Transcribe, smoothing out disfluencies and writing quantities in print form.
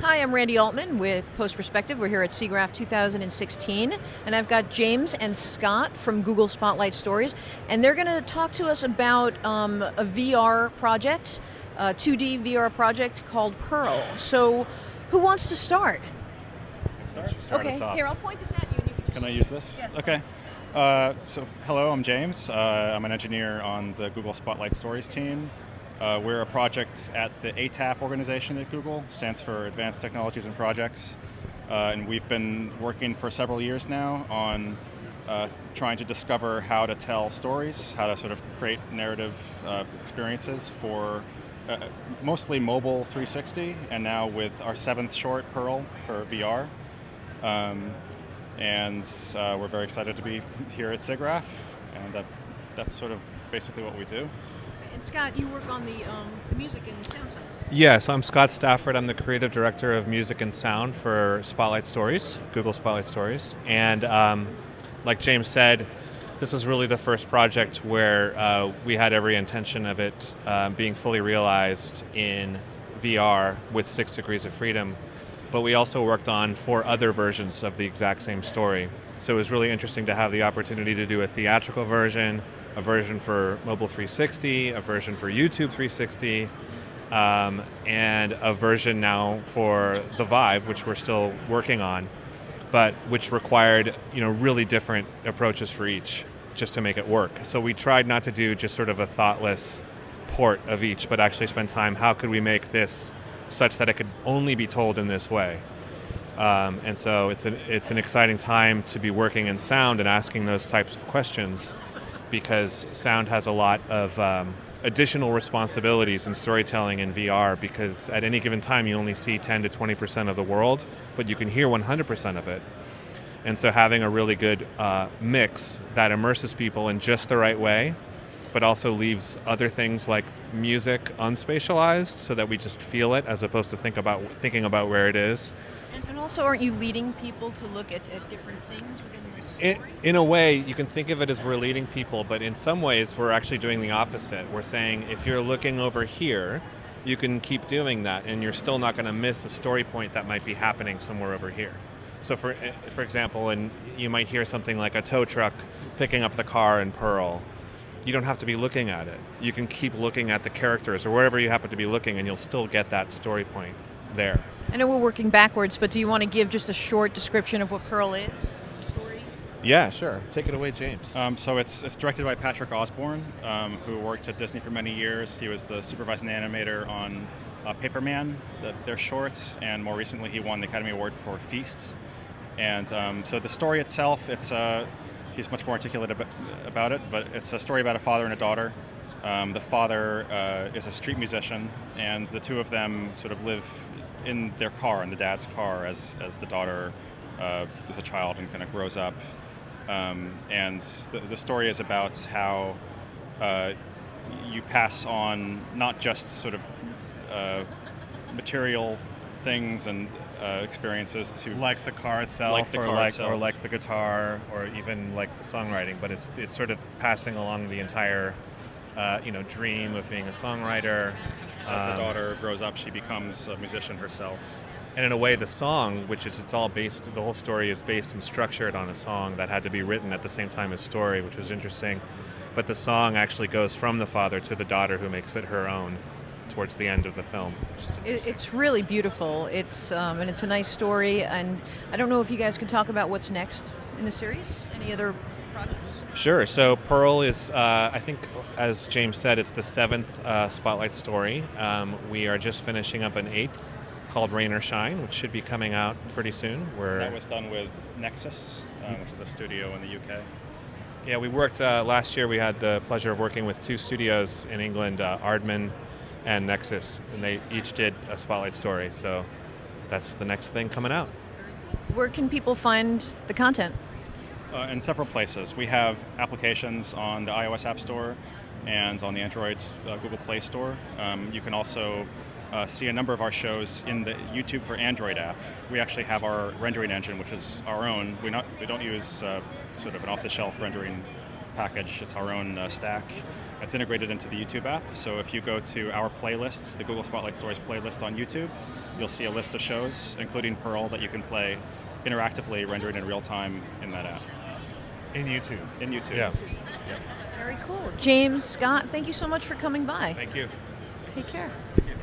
Hi, I'm Randy Altman with Post Perspective. We're here at Siggraph 2016, and I've got James and Scott from Google Spotlight Stories, and they're going to talk to us about a VR project, a 2D VR project called Pearl. So, who wants to start? Start us off. Here, I'll point this at you, and you can just. Can I use this? Yes. Okay. So, hello, I'm James. I'm an engineer on the Google Spotlight Stories team. We're a project at the ATAP organization at Google, stands for Advanced Technologies and Projects. And we've been working for several years now on trying to discover how to tell stories, how to sort of create narrative experiences for mostly mobile 360, and now with our seventh short, Pearl, for VR. We're very excited to be here at Siggraph, and that's sort of basically what we do. And Scott, you work on the music and sound side. Yes, I'm Scott Stafford. I'm the creative director of music and sound for Spotlight Stories, Google Spotlight Stories. And like James said, this was really the first project where we had every intention of it being fully realized in VR with 6 Degrees of Freedom. But we also worked on 4 other versions of the exact same story. So it was really interesting to have the opportunity to do a theatrical version, a version for Mobile 360, a version for YouTube 360, and a version now for the Vive, which we're still working on, but which required really different approaches for each just to make it work. So we tried not to do just sort of a thoughtless port of each, but actually spend time, how could we make this such that it could only be told in this way? And so it's an exciting time to be working in sound and asking those types of questions, because sound has a lot of additional responsibilities in storytelling in VR, because at any given time you only see 10 to 20% of the world, but you can hear 100% of it. And so having a really good mix that immerses people in just the right way, but also leaves other things like music unspatialized so that we just feel it as opposed to thinking about where it is. And also, aren't you leading people to look at different things within the story? In a way, you can think of it as we're leading people, but in some ways we're actually doing the opposite. We're saying if you're looking over here, you can keep doing that and you're still not going to miss a story point that might be happening somewhere over here. So for example, and you might hear something like a tow truck picking up the car in Pearl. You don't have to be looking at it. You can keep looking at the characters or wherever you happen to be looking, and you'll still get that story point there. I know we're working backwards, but do you want to give just a short description of what Pearl is? Story? Yeah, sure. Take it away, James. So it's directed by Patrick Osborne, who worked at Disney for many years. He was the supervising animator on Paperman, their shorts, and more recently he won the Academy Award for Feast. And so the story itself, he's much more articulate about it, but it's a story about a father and a daughter. The father is a street musician, and the two of them sort of live in their car, in the dad's car, as the daughter is a child and kind of grows up. And the story is about how you pass on not just sort of material things and experiences to like the car itself, or like the guitar, or even like the songwriting, but it's sort of passing along the entire dream of being a songwriter. As the daughter grows up, she becomes a musician herself. And in a way, the song, the whole story is based and structured on a song that had to be written at the same time as story, which was interesting. But the song actually goes from the father to the daughter, who makes it her own towards the end of the film. It's really beautiful. And it's a nice story. And I don't know if you guys could talk about what's next in the series. Any other projects? Sure. So Pearl is, I think, as James said, it's the 7th Spotlight story. We are just finishing up an 8th called Rain or Shine, which should be coming out pretty soon. That was done with Nexus, which is a studio in the UK. Yeah, we worked last year. We had the pleasure of working with 2 studios in England, Aardman and Nexus, and they each did a Spotlight story. So that's the next thing coming out. Where can people find the content? In several places. We have applications on the iOS App Store and on the Android Google Play Store. You can also see a number of our shows in the YouTube for Android app. We actually have our rendering engine, which is our own. We don't use sort of an off-the-shelf rendering package. It's our own stack. It's integrated into the YouTube app. So if you go to our playlist, the Google Spotlight Stories playlist on YouTube, you'll see a list of shows, including Pearl, that you can play interactively, rendered in real time in that app. In YouTube. In YouTube. Yeah. Yep. Very cool. James, Scott, thank you so much for coming by. Thank you. Take care. Thank you.